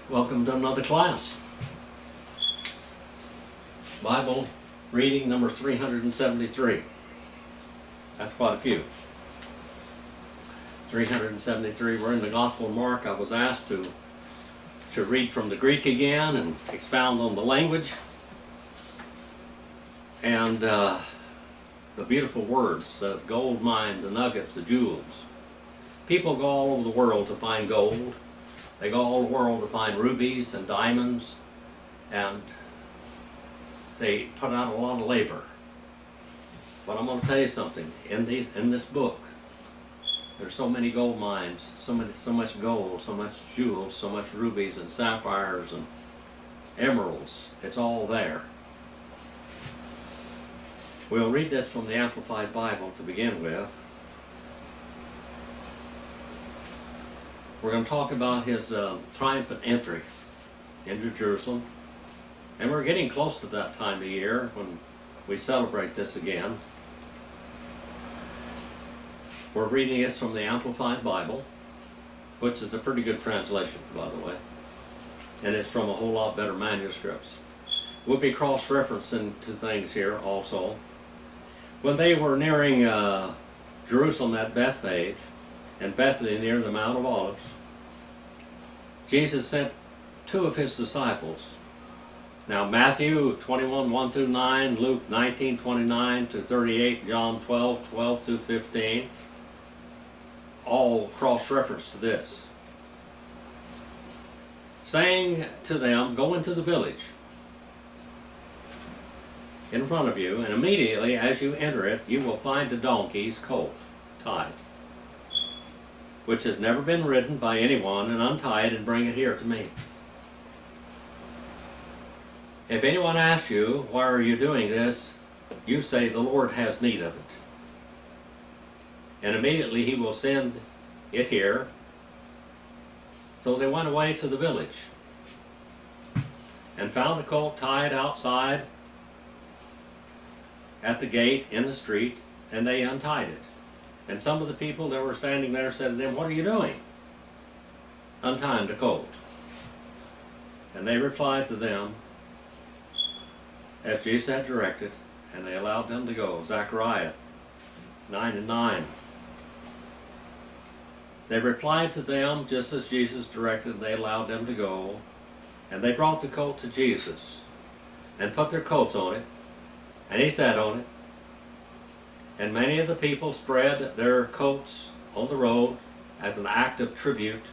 Welcome to another class. Bible reading number 373. That's quite a few. 373. We're in the Gospel of Mark. I was asked to read from the Greek again and expound on the language and the beautiful words, the gold mine, the nuggets, the jewels. People go all over the world to find gold. They go all over the world to find rubies and diamonds, and they put out a lot of labor. But I'm going to tell you something. In this book, there's so many gold mines, so much gold, so much jewels, so much rubies and sapphires and emeralds. It's all there. We'll read this from the Amplified Bible to begin with. We're going to talk about his triumphant entry into Jerusalem. And we're getting close to that time of year when we celebrate this again. We're reading this from the Amplified Bible, which is a pretty good translation, by the way. And it's from a whole lot better manuscripts. We'll be cross-referencing to things here also. When they were nearing Jerusalem at Bethphage, and Bethany near the Mount of Olives, Jesus sent two of his disciples. Now Matthew 21, 1 through 9, Luke 19, 29 to 38, John 12, 12 to 15, all cross-reference to this. Saying to them, go into the village in front of you, and immediately as you enter it, you will find a donkey's colt tied, which has never been ridden by anyone, and untie it and bring it here to me. If anyone asks you, why are you doing this? You say, the Lord has need of it. And immediately he will send it here. So they went away to the village and found the colt tied outside at the gate in the street, and they untied it. And some of the people that were standing there said to them, what are you doing? Untying the colt. And they replied to them, as Jesus had directed, and they allowed them to go. Zechariah 9 and 9. They replied to them just as Jesus directed, and they allowed them to go. And they brought the colt to Jesus, and put their coats on it, and he sat on it. And many of the people spread their coats on the road as an act of tribute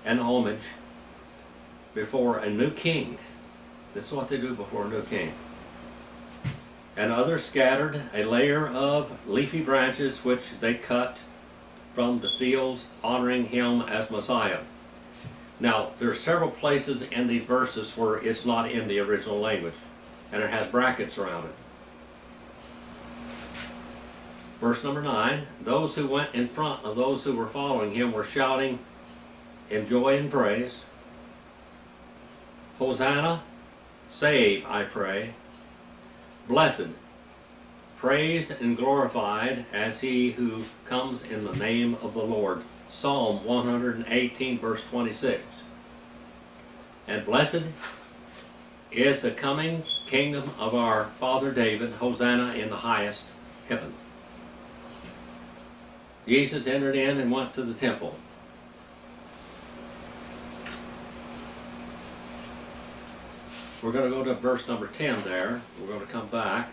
and homage before a new king. This is what they do before a new king. And others scattered a layer of leafy branches which they cut from the fields, honoring him as Messiah. Now, there are several places in these verses where it's not in the original language, and it has brackets around it. Verse number 9, those who went in front of those who were following him were shouting in joy and praise, Hosanna, save, I pray, blessed, praised and glorified as he who comes in the name of the Lord. Psalm 118, verse 26. And blessed is the coming kingdom of our Father David, Hosanna in the highest heaven. Jesus entered in and went to the temple. We're going to go to verse number 10 there. We're going to come back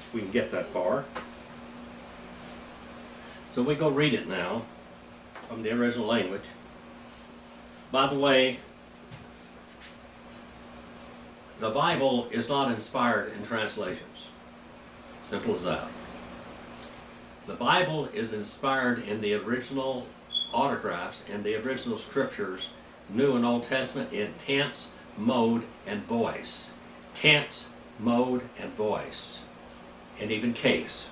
if we can get that far. So we go read it now from the original language. By the way, the Bible is not inspired in translations. Simple as that. The Bible is inspired in the original autographs and the original scriptures, New and Old Testament, in tense, mode, and voice. Tense, mode, and voice. And even case.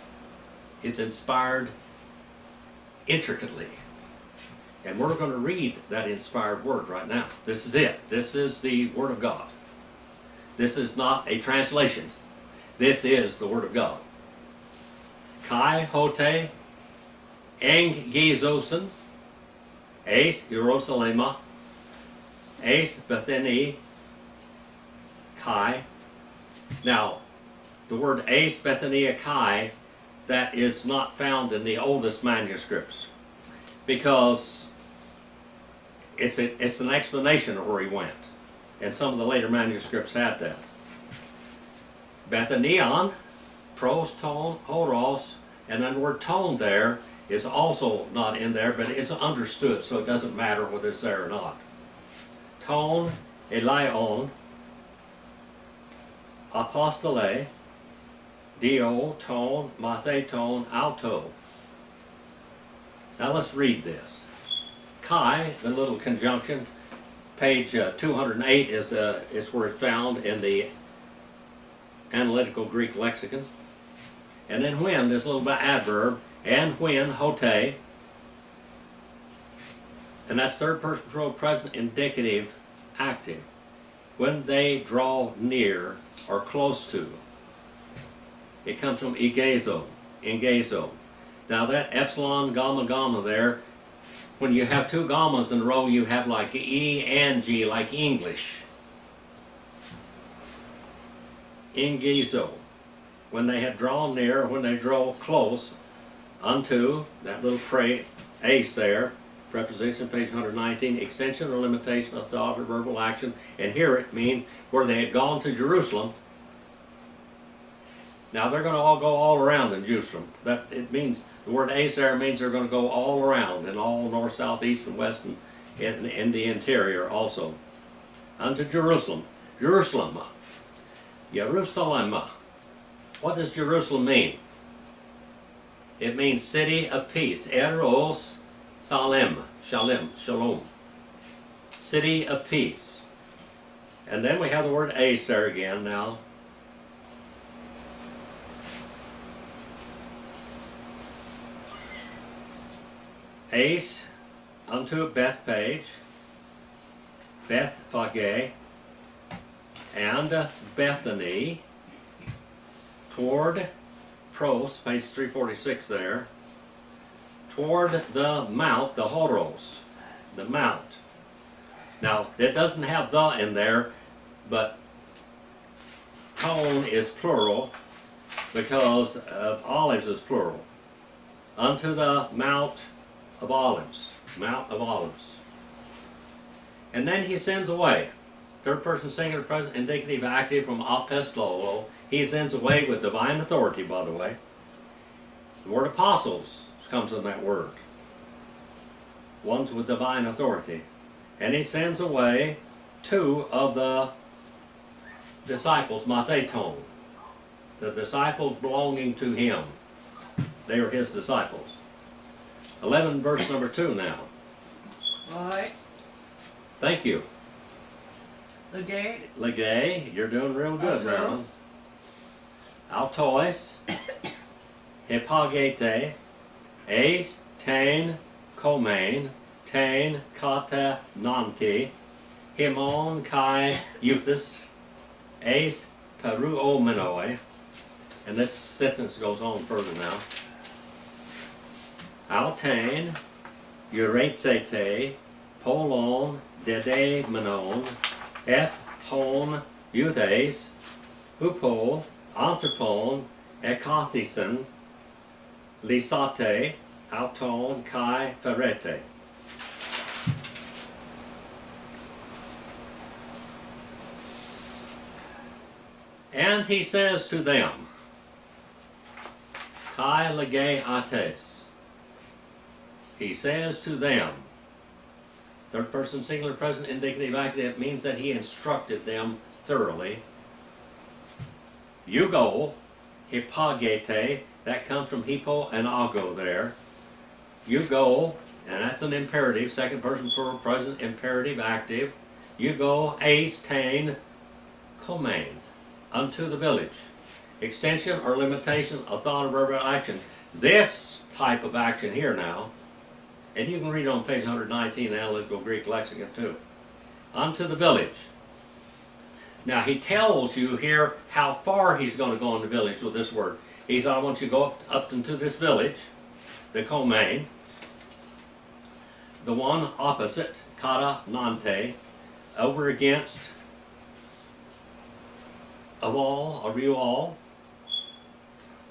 It's inspired intricately. And we're going to read that inspired word right now. This is it. This is the Word of God. This is not a translation. This is the Word of God. Kai hote eng gizosen eis Jerusalema Ace Bethany Kai. Now, the word Ace Bethany Kai, that is not found in the oldest manuscripts, because it's an explanation of where he went, and some of the later manuscripts had that. Bethanion, pros tone, horos, and then the word tone there is also not in there, but it's understood, so it doesn't matter whether it's there or not. Tone, Elion, apostole, dio, tone, mathe tone, auto. Now let's read this. Chi, the little conjunction, page 208 is where it's found in the Analytical Greek Lexicon. And then when, this little adverb, and when, hote, and that's third person plural present indicative active. When they draw near or close to. It comes from egezo, engezo. Now that epsilon, gamma, gamma there, when you have two gammas in a row, you have like E and G, like English. Engezo. When they had drawn near, when they draw close unto, that little ace there, preposition, page 119, extension or limitation of thought or verbal action, and here it means where they had gone to Jerusalem. Now they're going to all go all around in Jerusalem. That it means, the word ace there means they're going to go all around in all north, south, east, and west, and in the interior also. Unto Jerusalem. Jerusalem. Jerusalem. What does Jerusalem mean? It means city of peace. Eros Salem. Shalem. Shalom. City of peace. And then we have the word ace there again now. Ace unto Bethpage, Bethphage, and Bethany, toward pros, page 346 there, toward the mount, the horos, the mount. Now, it doesn't have the in there, but tone is plural because olives is plural. Unto the mount of olives, Mount of Olives. And then he sends away. Third person singular present indicative active from apostolo. He sends away with divine authority, by the way. The word apostles comes from that word. Ones with divine authority. And he sends away two of the disciples, matheton. The disciples belonging to him. They were his disciples. 11 verse number 2 now. Right. Thank you. Legay. Legay, you're doing real good, Marilyn. Altois, Hippogete, Ace, Tain, Comain, Tain, Kata, Nanti, Himon, Kai, Euthus, Ace, Peruomenoi, and this sentence goes on further now. Altain, Euretete, Polon, Dede Menon, F. Pon, Eudes, Hupo, Anthropon, Ekathison, Lisate, Auton, Kai, Ferrete. And he says to them, Kai lege ates. He says to them, third person singular present indicative active, it means that he instructed them thoroughly. You go, hippogete, that comes from hippo and ago there. You go, and that's an imperative, second person plural present imperative active. You go, ace, tain, comain, unto the village. Extension or limitation of thought or verbal action. This type of action here now, and you can read it on page 119, Analytical Greek Lexicon too. Unto the village. Now he tells you here how far he's going to go in the village with this word. He said, I want you to go up into this village, the Comain, the one opposite, Kata Nante, over against of all, or you all,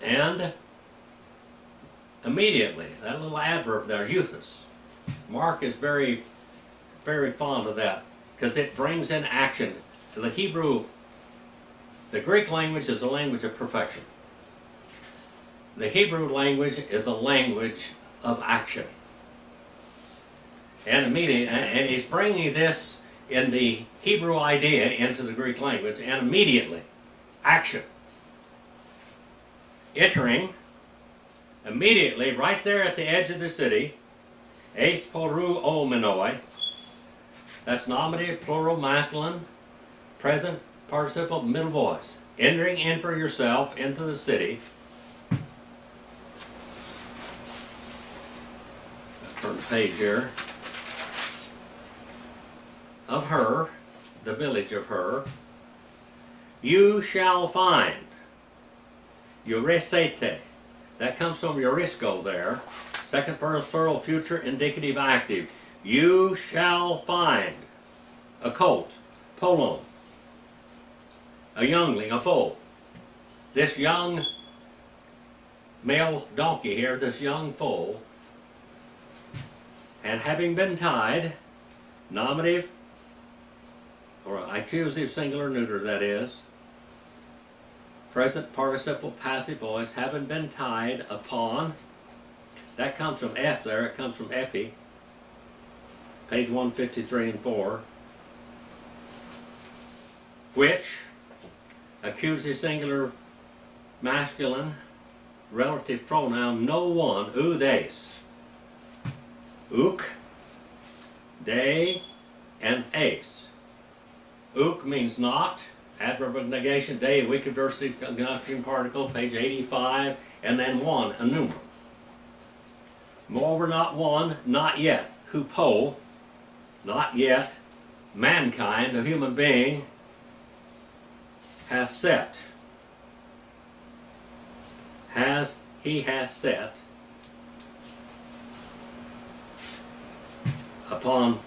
and immediately, that little adverb there, euthus. Mark is very, very fond of that, because it brings in action. The Hebrew, the Greek language is a language of perfection. The Hebrew language is a language of action. And immediately, and he's bringing this in the Hebrew idea into the Greek language, and immediately, action. Entering, immediately, right there at the edge of the city, eis poru omenoi, that's nominative, plural, masculine, present, participle, middle voice. Entering in for yourself into the city. I'll turn the page here. Of her, the village of her, you shall find. Euresete. That comes from eurisco there. Second person plural, future, indicative, active. You shall find a colt, polon, a youngling, a foal. This young male donkey here, this young foal, and having been tied, nominative, or accusative, singular, neuter, that is, present participle, passive voice, having been tied upon, that comes from F there, it comes from epi, page 153 and 4, which, accusative, singular, masculine, relative pronoun, no one, oudes, uk, de, and ace. Uk means not, adverb of negation, de, weak adversative conjunction particle, page 85, and then one, a numeral. Moreover, not one, not yet, hupo, not yet, mankind, a human being, has set, he has set upon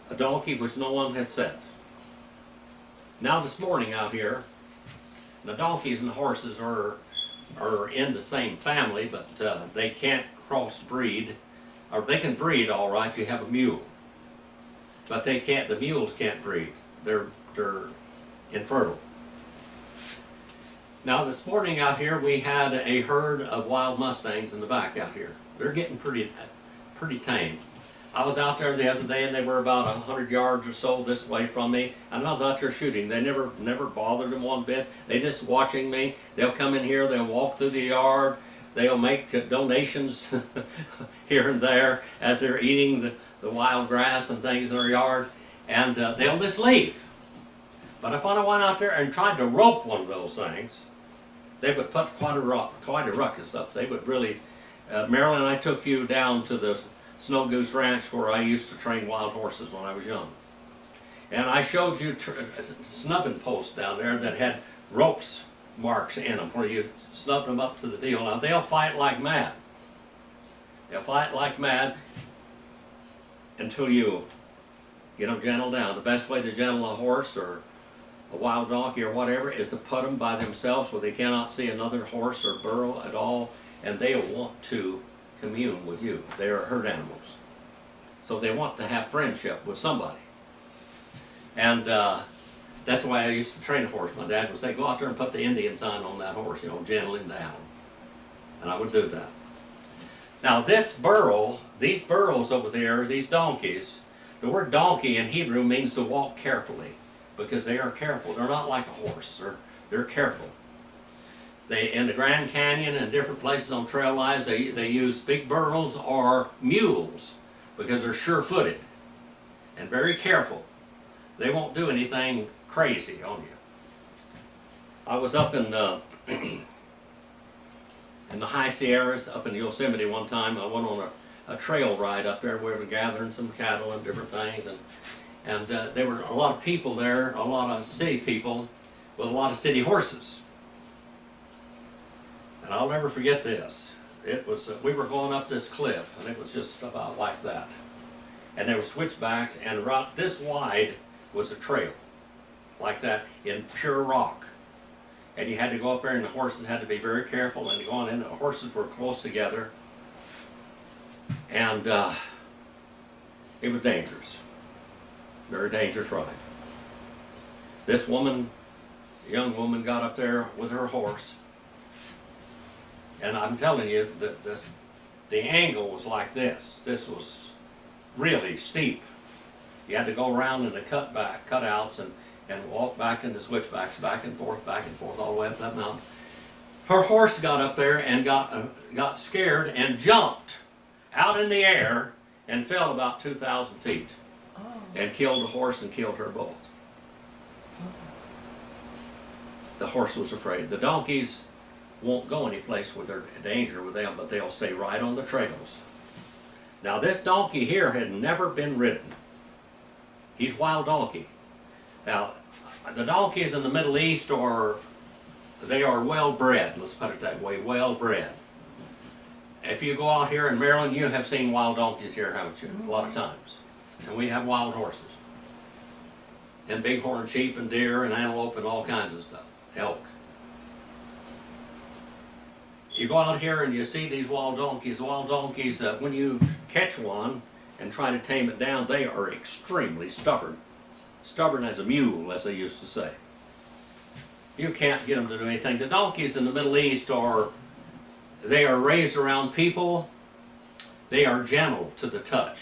a donkey which no one has set. Now this morning out here, the donkeys and the horses are in the same family, but they can't crossbreed, or they can breed all right. You have a mule, but they can't. The mules can't breed. They're infertile. Now this morning out here, we had a herd of wild mustangs in the back out here. They're getting pretty tame. I was out there the other day, and they were about 100 yards or so this way from me, and I was out there shooting. They never bothered them one bit. They just watching me. They'll come in here, they'll walk through the yard, they'll make donations here and there as they're eating the wild grass and things in their yard, and they'll just leave. But if I went out there and tried to rope one of those things, they would put quite a ruckus up. They would really, Marilyn, I took you down to the Snow Goose Ranch where I used to train wild horses when I was young. And I showed you snubbing posts down there that had ropes marks in them where you snubbed them up to the deal. Now they'll fight like mad. They'll fight like mad until you get them gentled down. The best way to gentle a horse or a wild donkey or whatever is to put them by themselves where they cannot see another horse or burro at all, and they'll want to commune with you. They are herd animals. So they want to have friendship with somebody. And that's why I used to train a horse. My dad would say, go out there and put the Indian sign on that horse, you know, gentle him down. And I would do that. Now this burro, these burros over there, these donkeys, the word donkey in Hebrew means to walk carefully, because they are careful. They're not like a horse. They're careful. They, in the Grand Canyon and different places on trail lines, they use big burros or mules because they're sure-footed and very careful. They won't do anything crazy on you. I was up in the high Sierras, up in Yosemite one time. I went on a trail ride up there where we were gathering some cattle and different things, and there were a lot of people there, a lot of city people with a lot of city horses. And I'll never forget this. It was, we were going up this cliff, and it was just about like that. And there were switchbacks, and about this wide was a trail like that in pure rock. And you had to go up there, and the horses had to be very careful, and to go on in. The horses were close together, and it was dangerous. Very dangerous ride. This woman, young woman, got up there with her horse, and I'm telling you that the angle was like this. This was really steep. You had to go around in the cutouts, and walk back into switchbacks, back and forth, all the way up that mountain. Her horse got up there and got scared and jumped out in the air and fell about 2,000 feet and killed the horse and killed her both. The horse was afraid. The donkeys won't go any place where there's danger with them, but they'll stay right on the trails. Now this donkey here had never been ridden. He's a wild donkey. Now, the donkeys in the Middle East they are well bred, let's put it that way, well bred. If you go out here in Maryland, you have seen wild donkeys here, haven't you? A lot of times. And we have wild horses. And bighorn sheep and deer and antelope and all kinds of stuff. Elk. You go out here and you see these wild donkeys. Wild donkeys, when you catch one and try to tame it down, they are extremely stubborn. Stubborn as a mule, as they used to say. You can't get them to do anything. The donkeys in the Middle East they are raised around people. They are gentle to the touch.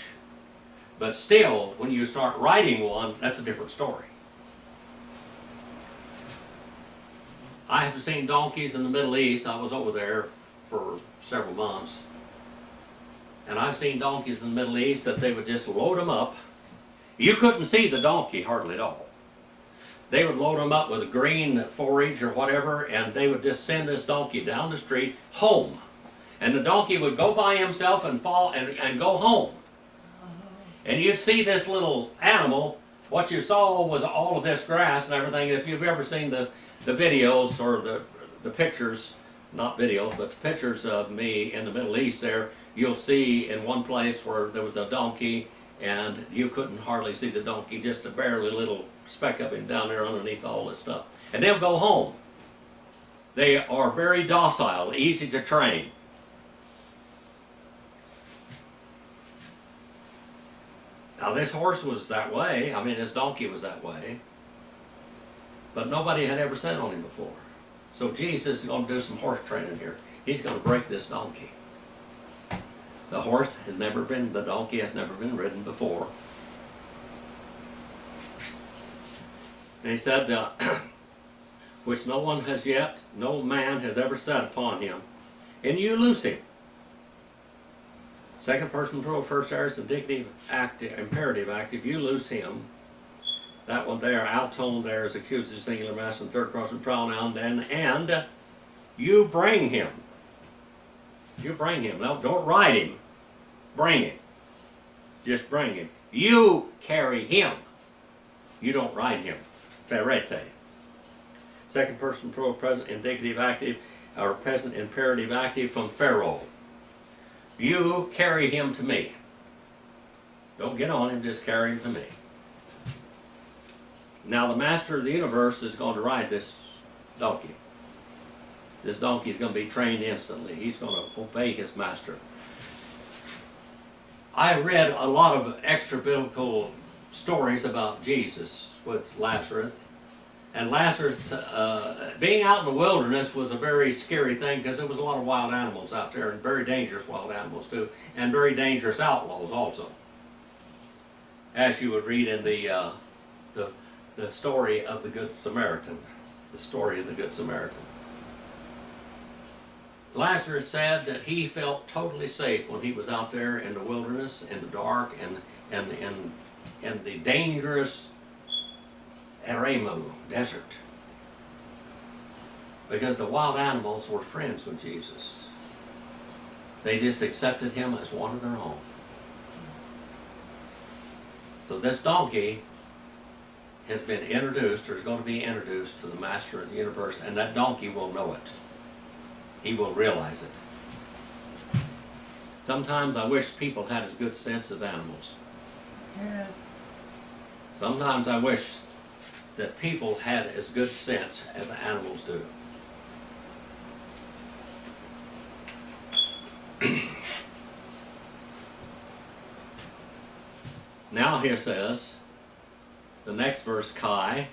But still, when you start riding one, that's a different story. I have seen donkeys in the Middle East. I was over there for several months. And I've seen donkeys in the Middle East that they would just load them up. You couldn't see the donkey hardly at all. They would load them up with green forage or whatever, and they would just send this donkey down the street home. And the donkey would go by himself and fall and go home. And you'd see this little animal. What you saw was all of this grass and everything. If you've ever seen the videos or the pictures, not videos, but the pictures of me in the Middle East there, you'll see in one place where there was a donkey and you couldn't hardly see the donkey, just a barely little speck of him down there underneath all this stuff. And they'll go home. They are very docile, easy to train. Now this horse was that way, I mean this donkey was that way, but nobody had ever sat on him before. So Jesus is going to do some horse training here. He's going to break this donkey. The donkey has never been ridden before. And he said, which no man has ever sat upon him, and you loose him. Second person plural, first aorist, indicative, active, imperative, active, you loose him. That one there, outone there is accusative, singular, masculine, third person pronoun, and you bring him. You bring him. No, don't ride him. Bring him. Just bring him. You carry him. You don't ride him. Ferete. Second person plural, present indicative active, or present imperative active from Pharaoh. You carry him to me. Don't get on him, just carry him to me. Now the master of the universe is going to ride this donkey. This donkey is going to be trained instantly. He's going to obey his master. I read a lot of extra biblical stories about Jesus with Lazarus. And Lazarus, being out in the wilderness was a very scary thing because there was a lot of wild animals out there, and very dangerous wild animals too, and very dangerous outlaws also. As you would read in the story of the Good Samaritan. The story of the Good Samaritan. Lazarus said that he felt totally safe when he was out there in the wilderness, in the dark, and the dangerous Eremu desert. Because the wild animals were friends with Jesus. They just accepted him as one of their own. So this donkey has been introduced, or is going to be introduced to the master of the universe, and that donkey will know it. He will realize it. Sometimes I wish people had as good sense as animals. Yeah. Sometimes I wish that people had as good sense as animals do. Now here says, the next verse, Kai,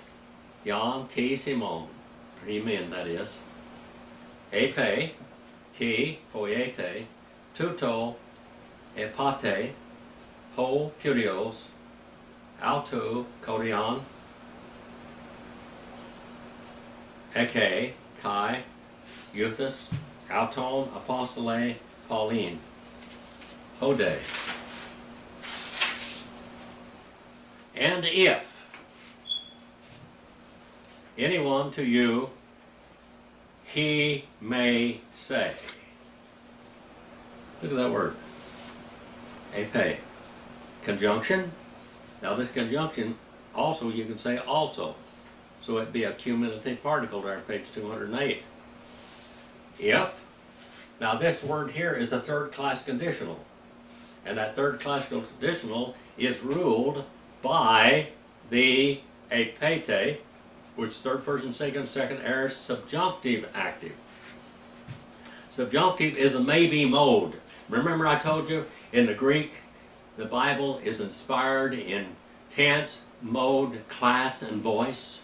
Jan T Simon, 3 men that is, Epe, T, Poiete, Tuto, Epate, Ho, Kyrios, Auto, Kodion, Eke, Kai, Euthus, Auton, Apostole, Pauline, Hode. And if anyone to you, he may say. Look at that word. Epe. Conjunction. Now this conjunction also you can say also. So it'd be a cumulative particle there, page 208. If. Now this word here is a third class conditional. And that third class conditional is ruled by the epete, which third person singular second aorist subjunctive active. Subjunctive is a maybe mode. Remember I told you in the Greek the Bible is inspired in tense, mode, class, and voice.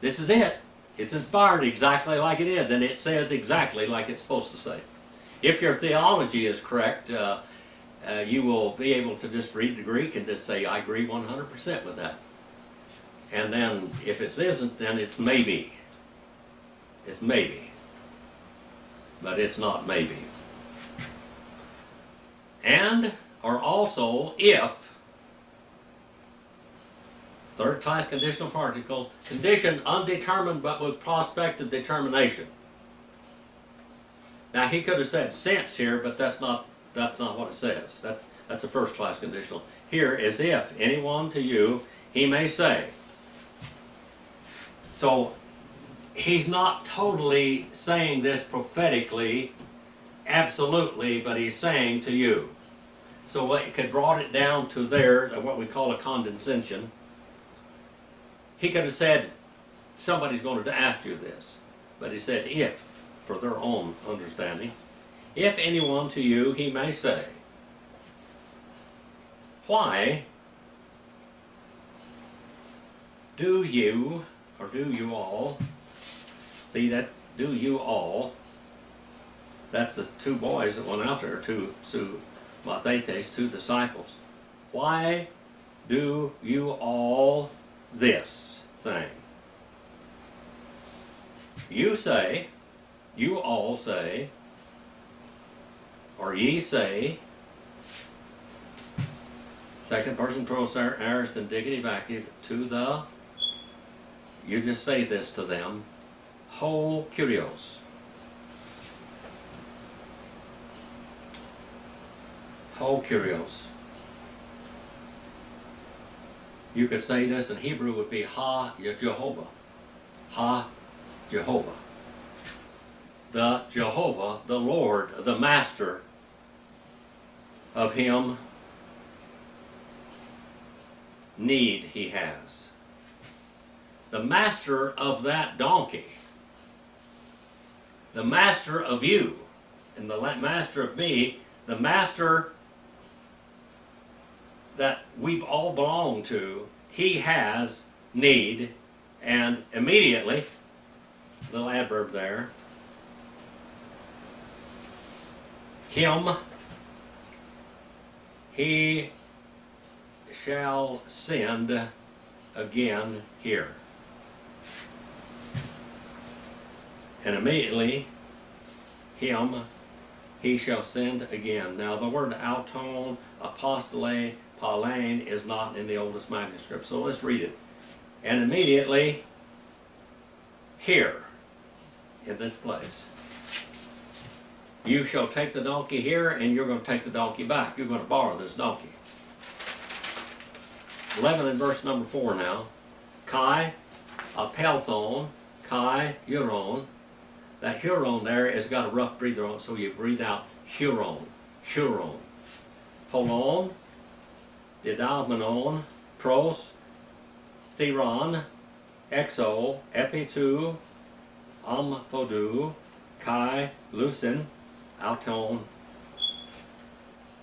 This is it. It's inspired exactly like it is, and it says exactly like it's supposed to say. If your theology is correct, you will be able to just read the Greek and just say, I agree 100% with that. And then if it isn't, then it's maybe. It's maybe. But it's not maybe. And, or also, if, third class conditional particle, condition undetermined but with prospect of determination. Now he could have said since here, but that's not what it says. That's a first class conditional. Here is if anyone to you, he may say. So he's not totally saying this prophetically, absolutely, but he's saying to you. So what he could brought it down to there, what we call a condescension. He could have said, somebody's going to ask you this. But he said if, for their own understanding. If anyone to you, he may say, why do you, or do you all, see that, do you all, that's the 2 boys that went out there, 2 Mathetes, 2 disciples. Why do you all this thing? You say, you all say, or ye say, second person plural aorist indicative active to the, you just say this to them, ho Kyrios. Ho Kyrios. You could say this in Hebrew would be Ha Jehovah. Ha Jehovah. The Jehovah, the Lord, the Master of him need he has. The master of that donkey, the master of you, and the master of me, the master that we all belong to, he has need, and immediately, little adverb there, him, he shall send again here. And immediately, him, he shall send again. Now the word auton, apostole, Pauline is not in the oldest manuscript, so let's read it. And immediately, here, in this place, you shall take the donkey here, and you're going to take the donkey back. You're going to borrow this donkey. 11 and verse number 4 now. Kai, apelthon, Kai, Huron. That Huron there has got a rough breather on it, so you breathe out Huron, Huron. Polon, Didalmenon, Pros, Theron, Exo, Epitu, Amphodu, Kai, Lucin, Auton,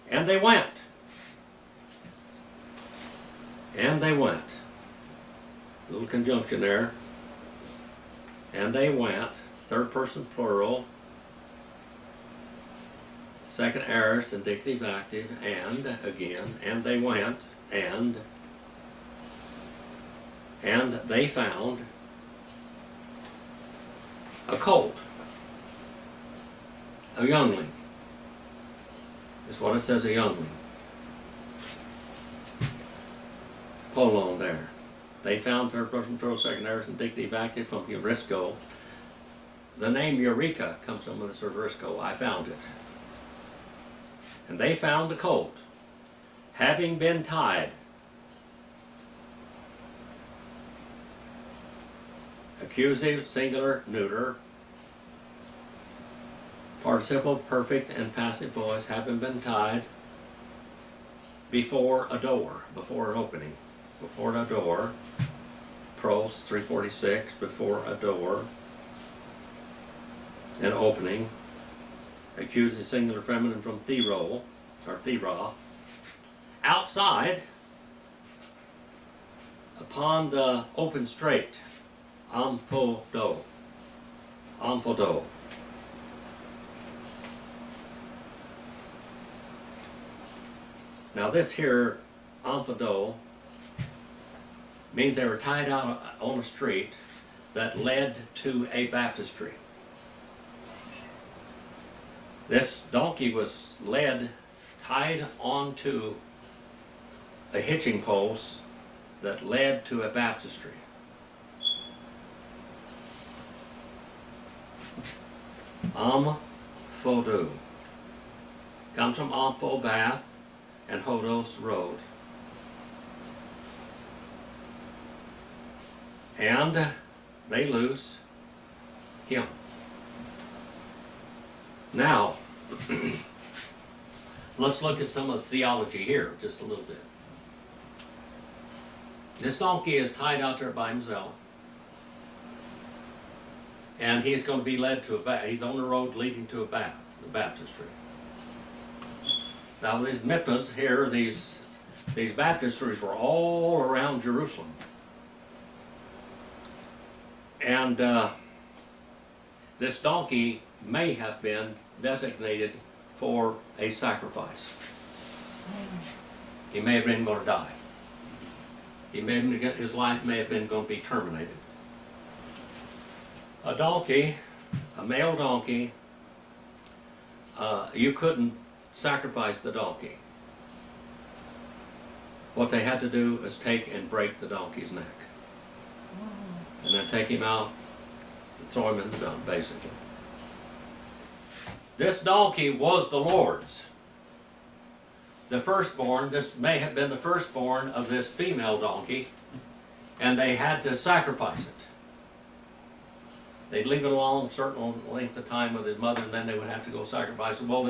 and they went. And they went. Little conjunction there. And they went. Third person plural. Second aorist, indicative active, and again. And they went. And they found a colt. A youngling. Is what it says, a youngling. Polon there. They found third person plural, second aorist, indicative active from Eurisco. The name Eureka comes from this Eurisco. I found it. And they found the colt, having been tied. Accusative, singular, neuter. Participle, perfect, and passive voice, having been tied before a door, before an opening. Before a door. Pros 346, before a door. An opening. Accusative, singular, feminine from thero, or thera. Outside, upon the open strait. Amphodo. Amphodo. Now this here, Amphodo, means they were tied out on a street that led to a baptistry. This donkey was tied onto a hitching post that led to a baptistry. Amphodo. Comes from Ampho, bath, and Hodos, road. And they loose him. Now, let's look at some of the theology here, just a little bit. This donkey is tied out there by himself. And he's going to be led to a bath. He's on the road leading to a bath, the baptistry. Now these mikvahs here, these baptistries were all around Jerusalem. And this donkey may have been designated for a sacrifice. He may have been going to die. His life may have been going to be terminated. A donkey, a male donkey, you couldn't sacrifice the donkey. What they had to do is take and break the donkey's neck. And then take him out and throw him in the dung, basically. This donkey was the Lord's. The firstborn, this may have been the firstborn of this female donkey, and they had to sacrifice it. They'd leave it alone a certain length of time with his mother, and then they would have to go sacrifice it. Well,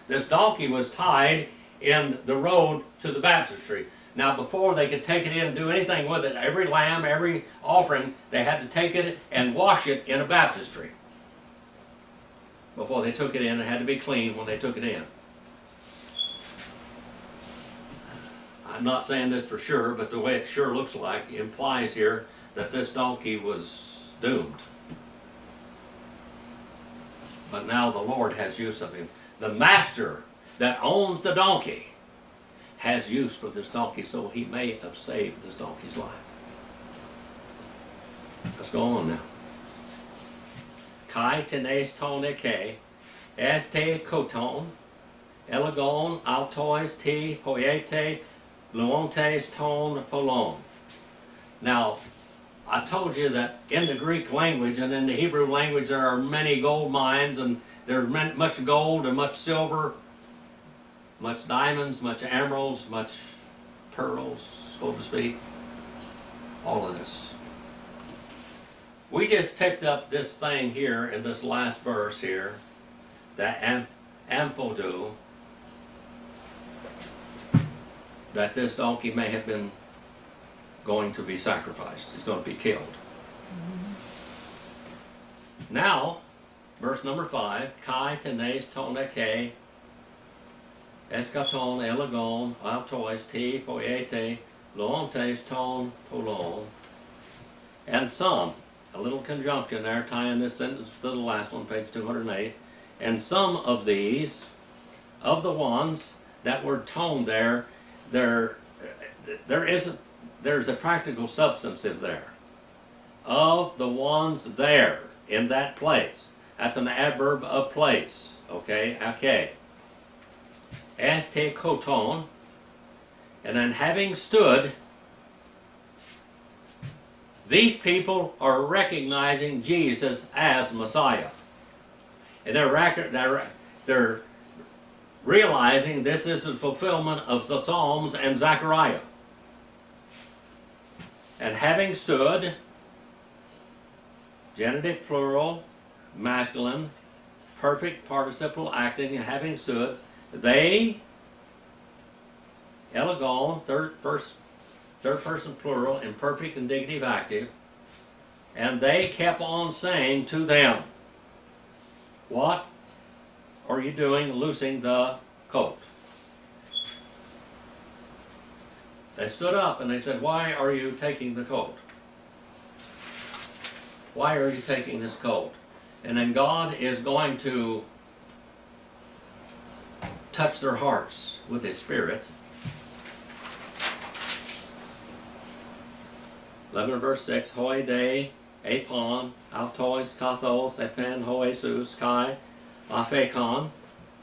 this donkey was tied in the road to the baptistry. Now, before they could take it in and do anything with it, every lamb, every offering, they had to take it and wash it in a baptistry. Before they took it in, it had to be clean when they took it in. I'm not saying this for sure, but the way it sure looks like implies here that this donkey was doomed. But now the Lord has use of him. The master that owns the donkey has use for this donkey, so he may have saved this donkey's life. Let's go on now. Kai tenes toneke, este koton, elagon altois ti hoiete, luontes ton polon. Now, I told you that in the Greek language and in the Hebrew language there are many gold mines, and there's much gold and much silver, much diamonds, much emeralds, much pearls, so to speak. All of this. We just picked up this thing here in this last verse here, that amphodo, that this donkey may have been going to be sacrificed. He's going to be killed. Now, verse number 5, Kai tenes ton eke, eschaton elegon, autois te poiete, loontes ton polon. And some, a little conjunction there, tying this sentence to the last one, page 208. And some of these, of the ones that were toned there, there's a practical substance in there. Of the ones there, in that place. That's an adverb of place. Okay, ake. Este koton. And then having stood, these people are recognizing Jesus as Messiah. And they're realizing this is the fulfillment of the Psalms and Zechariah. And having stood, genitive plural, masculine, perfect participle acting, and having stood, they, elegon, third person plural, imperfect indicative active, and they kept on saying to them, what are you doing loosing the colt? They stood up and they said, why are you taking the colt? Why are you taking this colt? And then God is going to touch their hearts with His Spirit. 11 verse 6, hoi de, epon, autois, kathos, epen, hoesus, kai, aphekon,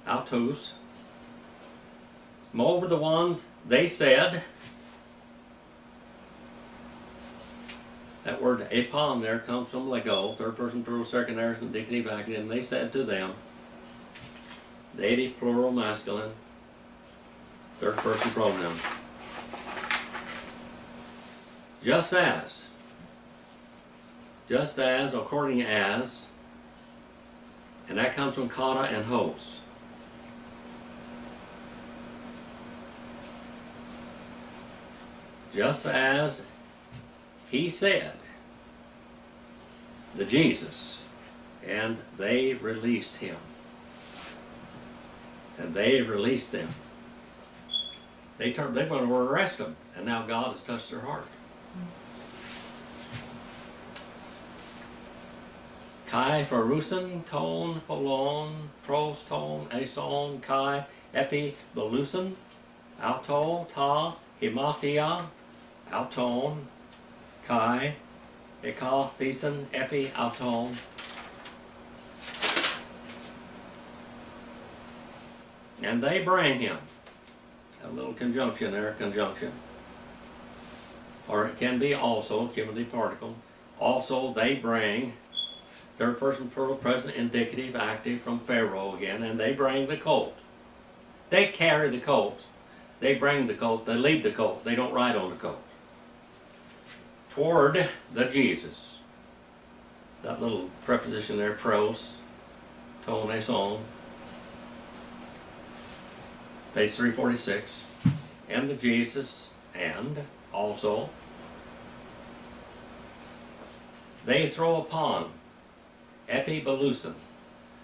autos. Moreover, the ones they said, that word epon there comes from lego, third person plural, second aorist, indicative active, and they said to them, dative plural masculine, third person pronoun. Just as, according as, and that comes from kata and hos. Just as He said, the Jesus, and they released Him. And they released them. They're going to arrest Him, and now God has touched their heart. Kai farusen ton polon pros ton eson kai epi belusen auto ta himatia auton kai eka thesen epi auton. And they bring Him. A little conjunction there, conjunction. Or it can be also, cumulative particle. Also they bring, third person plural, present indicative active from Pharaoh again, and they bring the colt. They carry the colt. They bring the colt. They lead the colt. They don't ride on the colt. Toward the Jesus. That little preposition there, pros, ton, eson. Page 346. And the Jesus, and also they throw upon epibelusin,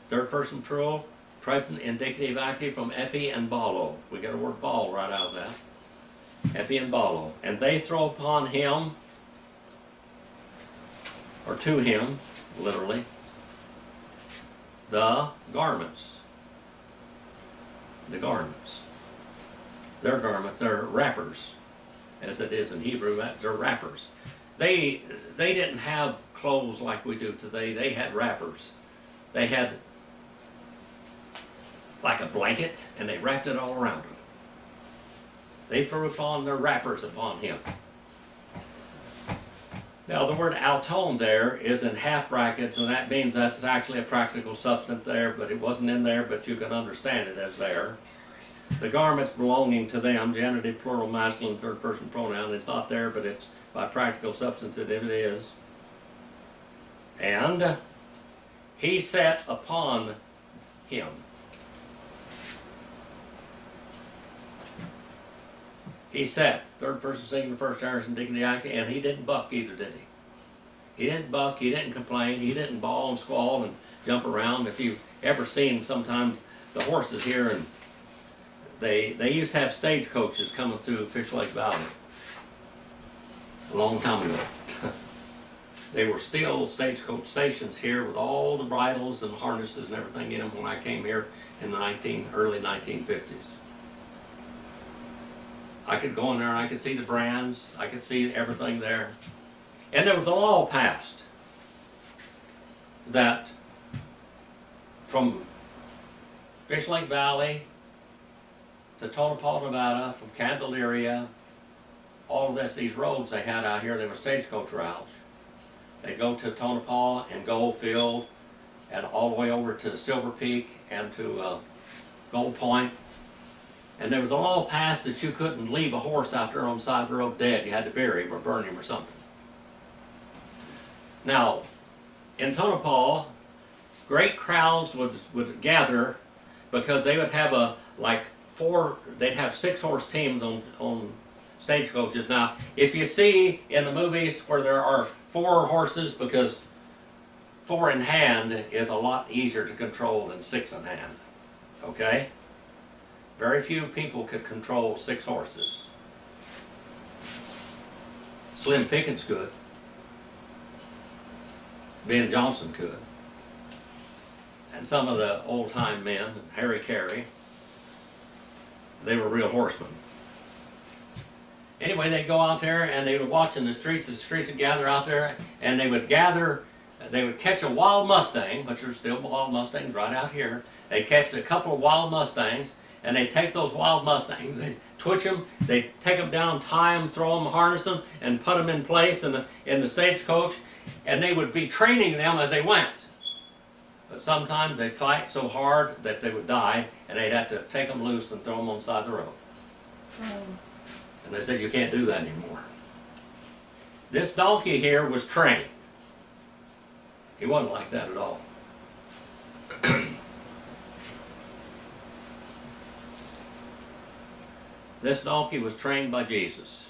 third person plural, present indicative active from epi and balo. We get a word ball right out of that. Epi and balo. And they throw upon Him, or to Him, literally, the garments. The garments. Their garments, they're wrappers, as it is in Hebrew, they're wrappers. They didn't have clothes like we do today. They had wrappers. They had like a blanket, and they wrapped it all around Him. They threw upon their wrappers upon Him. Now the word auton there is in half brackets, and that means that's actually a practical substance there, but it wasn't in there, but you can understand it as there. The garments belonging to them, genitive, plural, masculine, third person pronoun, it's not there, but it's by practical substance it is. And He sat upon Him. he sat, third person singular, first person dignity, and he didn't buck either, did he? He didn't buck, he didn't complain, he didn't bawl and squall and jump around. If you've ever seen sometimes the horses here, and they used to have stagecoaches coming through Fish Lake Valley a long time ago. They were still stagecoach stations here with all the bridles and harnesses and everything in them when I came here in the early 1950s. I could go in there and I could see the brands, I could see everything there. And there was a law passed that from Fish Lake Valley to Tonopah, Nevada, from Candelaria, all of this, these roads they had out here, they were stagecoach routes. They go to Tonopah and Goldfield and all the way over to Silver Peak and to Gold Point. And there was a law passed that you couldn't leave a horse out there on the side of the road dead. You had to bury him or burn him or something. Now, in Tonopah, great crowds would gather because they would have they'd have 6-horse teams on stagecoaches. Now, if you see in the movies where there are 4 horses, because 4 in hand is a lot easier to control than 6 in hand, okay? Very few people could control 6 horses. Slim Pickens could. Ben Johnson could. And some of the old-time men, Harry Carey, they were real horsemen. Anyway, they'd go out there and they would watch in the streets would gather out there, and they would catch a wild Mustang, which are still wild Mustangs right out here. They'd catch a couple of wild Mustangs, and they'd take those wild Mustangs, they'd twitch them, they'd take them down, tie them, throw them, harness them, and put them in place in the stagecoach, and they would be training them as they went. But sometimes they'd fight so hard that they would die, and they'd have to take them loose and throw them on the side of the road. And they said, you can't do that anymore. This donkey here was trained. He wasn't like that at all. This donkey was trained by Jesus,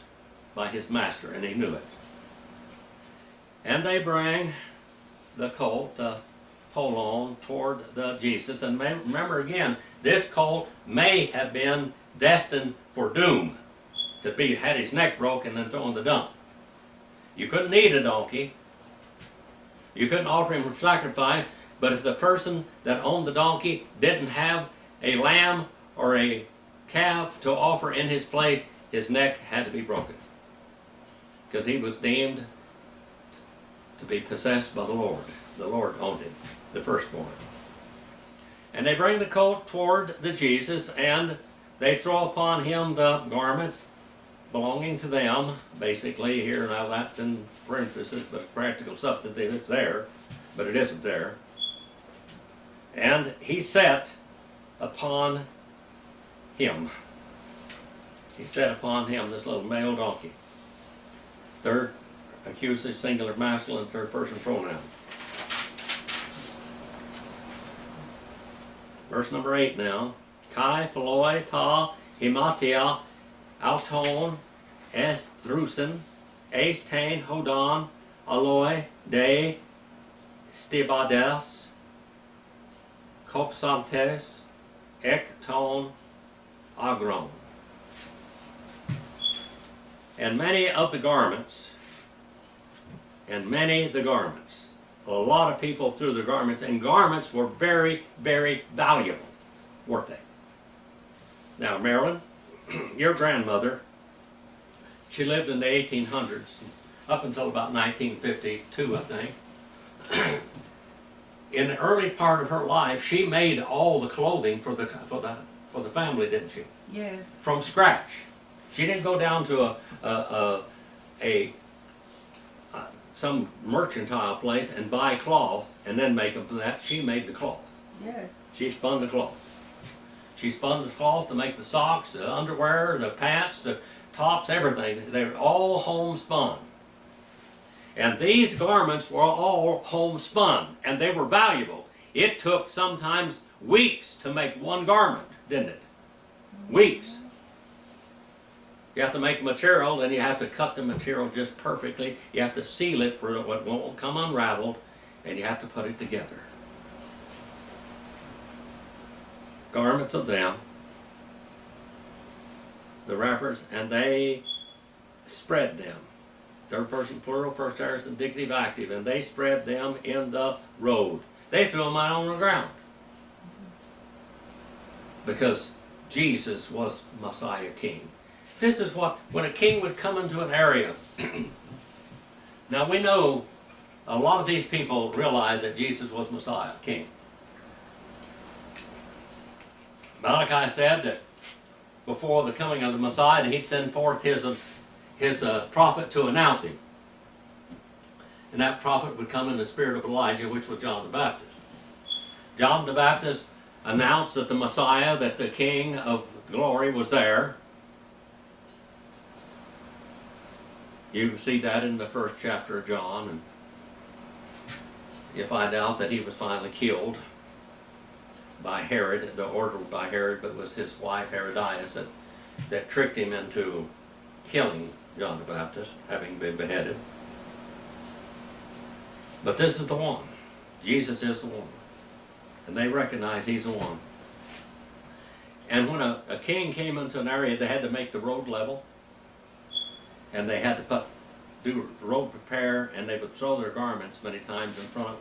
by his master, and he knew it. And they bring the colt, the polon, toward the Jesus. And remember again, this colt may have been destined for doom, to be had his neck broken and thrown in the dump. You couldn't eat a donkey. You couldn't offer him for sacrifice. But if the person that owned the donkey didn't have a lamb or a calf to offer in his place, his neck had to be broken, because he was deemed to be possessed by the Lord. The Lord owned him, the firstborn. And they bring the colt toward the Jesus, and they throw upon him the garments belonging to them. Basically here, now that's in parentheses, but practical substantive, it's there, but it isn't there. And he sat upon him. He sat upon him, this little male donkey. Third accusative, singular masculine, third person pronoun. Verse number 8 now. Kai philoi ta himatia auton es drusen es tain hodon aloi de stibades coxantes ek ton agron. And many of the garments, a lot of people threw their garments, and garments were very, very valuable, weren't they? Now, Marilyn, your grandmother, she lived in the 1800s, up until about 1952, I think. In the early part of her life, she made all the clothing for the family, didn't she? Yes. From scratch. She didn't go down to some mercantile place and buy cloth and then make them from that. She made the cloth. Yes. She spun the cloth. She spun the cloth to make the socks, the underwear, the pants, the tops, everything. They were all homespun. And these garments were all homespun, and they were valuable. It took sometimes weeks to make one garment, didn't it? Weeks. You have to make a material, then you have to cut the material just perfectly. You have to seal it for it won't come unraveled, and you have to put it together. Garments of them, the wrappers, and they spread them. Third person plural, first aorist indicative active, and they spread them in the road. They threw them out on the ground. Because Jesus was Messiah King. This is what, when a king would come into an area. Now we know a lot of these people realize that Jesus was Messiah King. Malachi said that before the coming of the Messiah, that he'd send forth his prophet to announce him. And that prophet would come in the spirit of Elijah, which was John the Baptist. John the Baptist announced that the Messiah, that the King of glory was there. You see that in the first chapter of John, and you find out that he was finally killed by Herod, the order by Herod, but it was his wife Herodias that tricked him into killing John the Baptist, having been beheaded. But this is the one. Jesus is the one. And they recognize he's the one. And when a king came into an area, they had to make the road level. And they had to do road repair, and they would throw their garments many times in front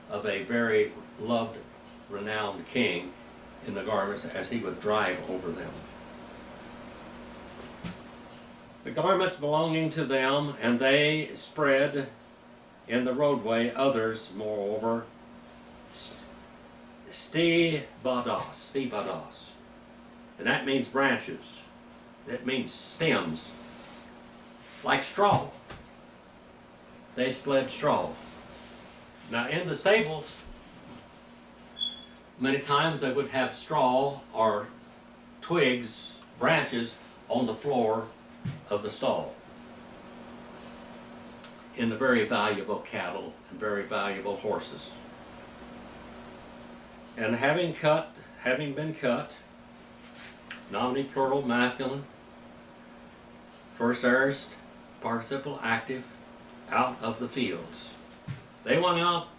of a very loved, renowned king in the garments as he would drive over them. The garments belonging to them, and they spread in the roadway, others, moreover, stibados. And that means branches. That means stems. Like straw. They spread straw. Now in the stables, many times they would have straw or twigs, branches on the floor of the stall. In the very valuable cattle and very valuable horses. And having been cut, nominative plural masculine, first aorist participle active, out of the fields. They went out,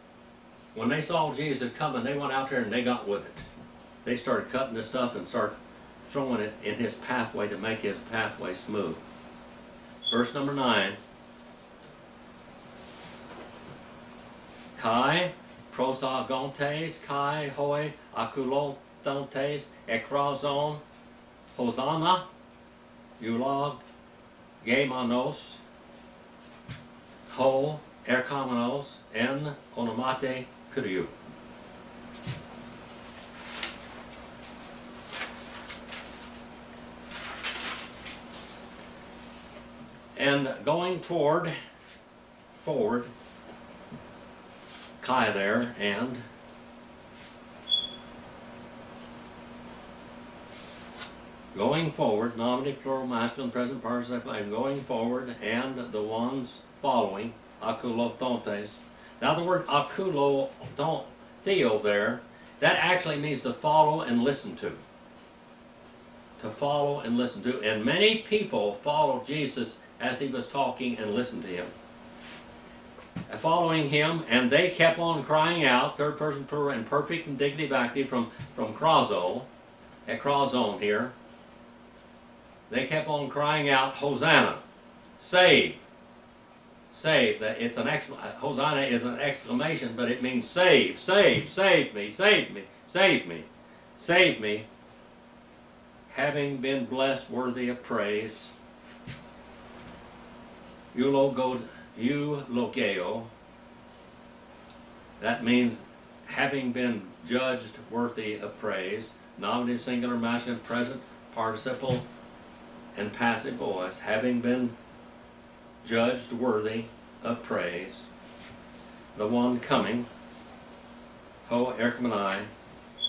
when they saw Jesus coming, they went out there and they got with it. They started cutting this stuff and started throwing it in his pathway to make his pathway smooth. Verse number 9. Kai prosagontes, kai hoi akulontes, ekrazon, hosanna, eulog, gemanos, ho, erkamenos, en onomate kuriou. And going forward, Kai there, and going forward, nominative, plural, masculine, present participle, and going forward, and the ones following, akulontes. Now the word theo there, that actually means to follow and listen to. To follow and listen to. And many people followed Jesus as he was talking and listened to him. Following him, and they kept on crying out, third person plural and perfect indicative active from krazo, at krazon here. They kept on crying out, Hosanna, save, save. That it's an Hosanna is an exclamation, but it means save, save, save me, save me, save me, save me. Having been blessed, worthy of praise. Eulogeo, that means having been judged worthy of praise, nominative, singular, masculine, present, participle, and passive voice, having been judged worthy of praise, the one coming, ho erchmanai,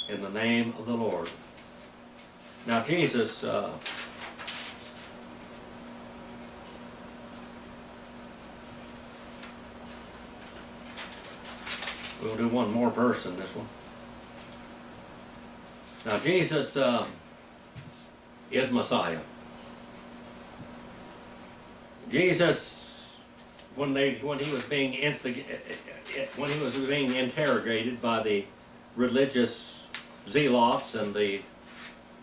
in the name of the Lord. Now Jesus, we'll do one more verse in this one. Now Jesus is Messiah. Jesus, when he was being interrogated by the religious zealots and the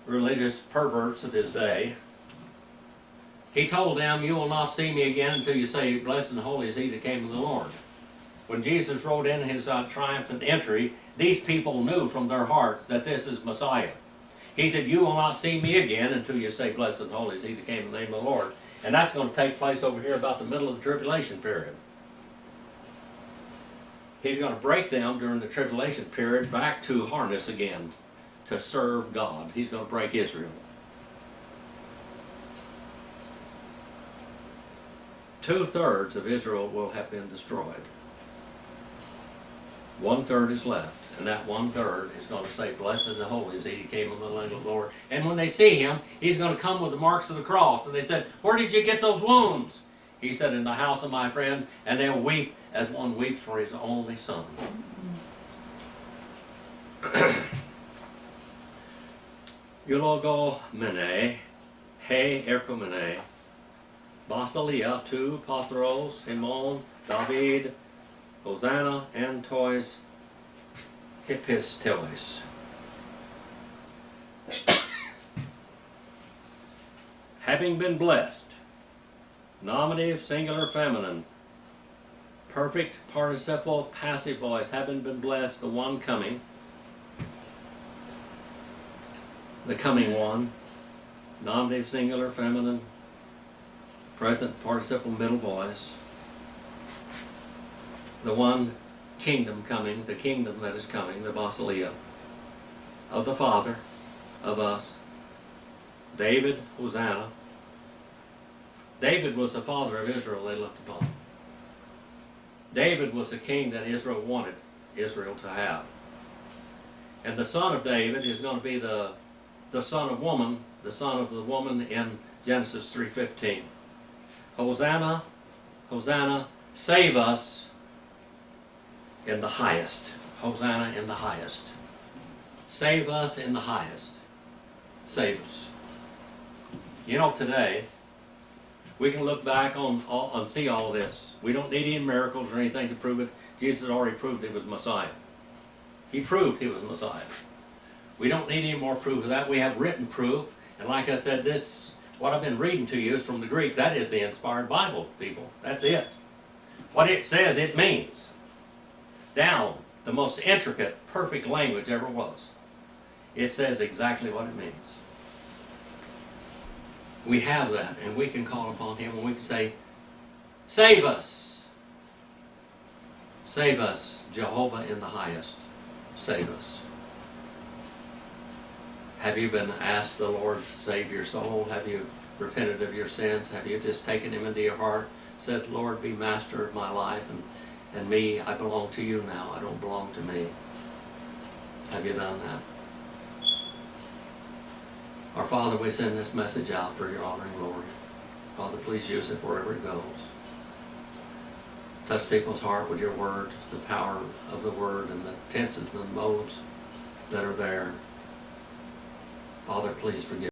religious perverts of his day, he told them, "You will not see me again until you say, 'Blessed and holy is he that came of the Lord.'" When Jesus rode in his triumphant entry, these people knew from their hearts that this is Messiah. He said, "You will not see me again until you say, 'Blessed and holy is he that came in the name of the Lord.'" And that's going to take place over here about the middle of the tribulation period. He's going to break them during the tribulation period back to harness again to serve God. He's going to break Israel. 2/3 of Israel will have been destroyed. 1/3 is left, and that 1/3 is going to say, "Blessed and holy is he that came in the name of the Lord." And when they see him, he's going to come with the marks of the cross. And they said, "Where did you get those wounds?" He said, "In the house of my friends," and they'll weep as one weeps for his only son. Eulogo mene, he erchomene, Basilia, tu, Pathros, Himon, David, Hosanna, and tois Episteles. Having been blessed, nominative, singular, feminine, perfect participle, passive voice, having been blessed, the one coming, the coming one, nominative, singular, feminine, present participle, middle voice, the one kingdom coming, the kingdom that is coming, the Basilia, of the Father, of us, David, Hosanna. David was the father of Israel they looked upon. David was the king that Israel wanted Israel to have. And the son of David is going to be the son of woman, the son of the woman in Genesis 3:15. Hosanna, Hosanna, save us in the highest. Hosanna in the highest. Save us in the highest. Save us. You know, today, we can look back on and see all this. We don't need any miracles or anything to prove it. Jesus already proved he was Messiah. He proved he was Messiah. We don't need any more proof of that. We have written proof. And like I said, what I've been reading to you is from the Greek. That is the inspired Bible, people. That's it. What it says, it means. Down, the most intricate, perfect language ever was. It says exactly what it means. We have that, and we can call upon him, and we can say, "Save us. Save us, Jehovah in the highest. Save us." Have you been asked the Lord to save your soul? Have you repented of your sins? Have you just taken him into your heart? Said, "Lord, be master of my life, and me, I belong to you now. I don't belong to me." Have you done that? Our Father, we send this message out for your honor and glory. Father, please use it wherever it goes. Touch people's heart with your word, the power of the word, and the tenses and the modes that are there. Father, please forgive.